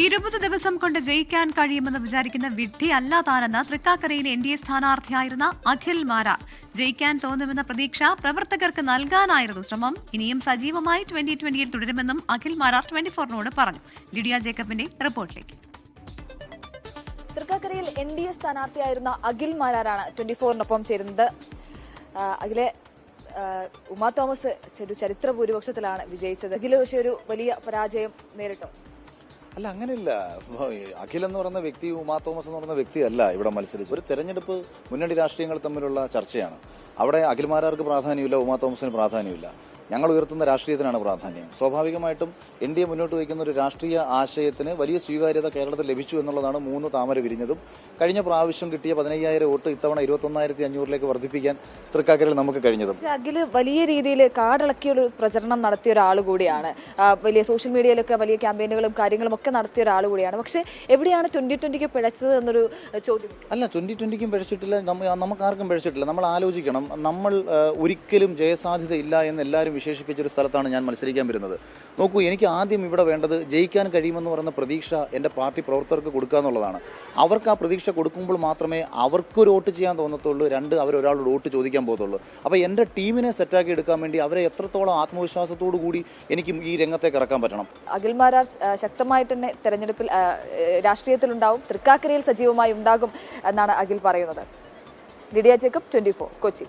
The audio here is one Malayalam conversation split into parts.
20 ദിവസം കൊണ്ട് ജയിക്കാൻ കഴിയുമെന്ന് വിചാരിക്കുന്ന വിഡ്ഢിയല്ല താനെന്ന് തൃക്കാക്കരയിലെ NDA സ്ഥാനാർത്ഥിയായിരുന്ന അഖിൽ മാരാർ. ജയിക്കാൻ തോന്നുമെന്ന പ്രതീക്ഷ പ്രവർത്തകർക്ക് നൽകാനായിരുന്നു ശ്രമം. ഇനിയും സജീവമായി 2020-ൽ തുടരുമെന്നും അഖിൽ മാരാർ 24-നോട് പറഞ്ഞു. ലിഡിയ ജേക്കബിന്റെ റിപ്പോർട്ടിലേക്ക്. തൃക്കാക്കരയിൽ NDA സ്ഥാനാർത്ഥിയായിരുന്ന അഖിൽ മാരാറാണ് 24-നൊപ്പം ചേരുന്നത്. അഖിലെ, ഉമാ തോമസ് ഒരു ചരിത്ര ഭൂരിപക്ഷത്തിലാണ് വിജയിച്ചത്. അഖിൽ പക്ഷേ ഒരു വലിയ പരാജയം നേരിട്ടു. അല്ല, അങ്ങനെയില്ല. അഖിൽ എന്ന് പറയുന്ന വ്യക്തി, ഉമാ തോമസ് എന്ന് പറയുന്ന വ്യക്തിയല്ല ഇവിടെ മത്സരിച്ചത്. ഒരു തെരഞ്ഞെടുപ്പ് മുന്നണി രാഷ്ട്രീയങ്ങൾ തമ്മിലുള്ള ചർച്ചയാണ്. അവിടെ അഖിൽ മാരാർക്ക് പ്രാധാന്യമില്ല, ഉമാ തോമസിന് പ്രാധാന്യമില്ല. ഞങ്ങൾ ഉയർത്തുന്ന രാഷ്ട്രീയത്തിനാണ് പ്രാധാന്യം. സ്വാഭാവികമായിട്ടും NDA മുന്നോട്ട് വയ്ക്കുന്ന ഒരു രാഷ്ട്രീയ ആശയത്തിന് വലിയ സ്വീകാര്യത കേരളത്തിൽ ലഭിച്ചു എന്നുള്ളതാണ് 3 താമര വിരിഞ്ഞതും. കഴിഞ്ഞ പ്രാവശ്യം കിട്ടിയ 15,000 വോട്ട് ഇത്തവണ 21,500 വർദ്ധിപ്പിക്കാൻ തൃക്കാക്കരയിൽ നമുക്ക് കഴിഞ്ഞതും. അഖിൽ വലിയ രീതിയിൽ കാടിളക്കിയൊരു പ്രചരണം നടത്തിയ ഒരാൾ കൂടിയാണ്. വലിയ സോഷ്യൽ മീഡിയയിലൊക്കെ വലിയ ക്യാമ്പയിനുകളും കാര്യങ്ങളും ഒക്കെ നടത്തിയ ഒരാൾ കൂടിയാണ്. പക്ഷെ എവിടെയാണ് 2020-ക്ക് പിഴച്ചത് എന്നൊരു ചോദ്യം. അല്ല, 2020-ക്കും പിഴച്ചിട്ടില്ല, നമുക്കാർക്കും പിഴച്ചിട്ടില്ല. നമ്മൾ ആലോചിക്കണം. നമ്മൾ ഒരിക്കലും ജയസാധ്യത ഇല്ല എന്ന് എല്ലാവരും വിശേഷിപ്പിച്ചൊരു സ്ഥലത്താണ് ഞാൻ മത്സരിക്കാൻ വരുന്നത്. നോക്കൂ, എനിക്ക് ആദ്യം ഇവിടെ വേണ്ടത് ജയിക്കാൻ കഴിയുമെന്ന് പറയുന്ന പ്രതീക്ഷ എൻ്റെ പാർട്ടി പ്രവർത്തകർക്ക് കൊടുക്കുക എന്നുള്ളതാണ്. അവർക്ക് ആ പ്രതീക്ഷ കൊടുക്കുമ്പോൾ മാത്രമേ അവർക്കൊരു വോട്ട് ചെയ്യാൻ തോന്നത്തുള്ളൂ, 2 അവരൊരാളോട് വോട്ട് ചോദിക്കാൻ പോകത്തുള്ളൂ. അപ്പോൾ എൻ്റെ ടീമിനെ സെറ്റാക്കി എടുക്കാൻ വേണ്ടി അവരെ എത്രത്തോളം ആത്മവിശ്വാസത്തോടു കൂടി എനിക്ക് ഈ രംഗത്തേക്ക് ഇറക്കാൻ പറ്റണം. അഖിൽ മാരാർ ശക്തമായിട്ട് തന്നെ തെരഞ്ഞെടുപ്പിൽ രാഷ്ട്രീയത്തിലുണ്ടാവും, തൃക്കാക്കരയിൽ സജീവമായി ഉണ്ടാകും എന്നാണ് അഖിൽ പറയുന്നത്. Lydia Jacob, 24, Kochi.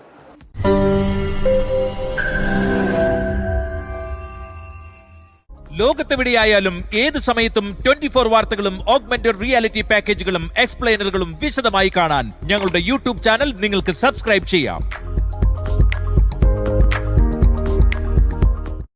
ലോകത്തെവിടെയായാലും ഏത് സമയത്തും 24 വാർത്തകളും ഓഗ്മെന്റഡ് റിയാലിറ്റി പാക്കേജുകളും എക്സ്പ്ലെയിനറുകളും വിശദമായി കാണാൻ ഞങ്ങളുടെ YouTube ചാനൽ നിങ്ങൾക്ക് സബ്സ്ക്രൈബ് ചെയ്യാം.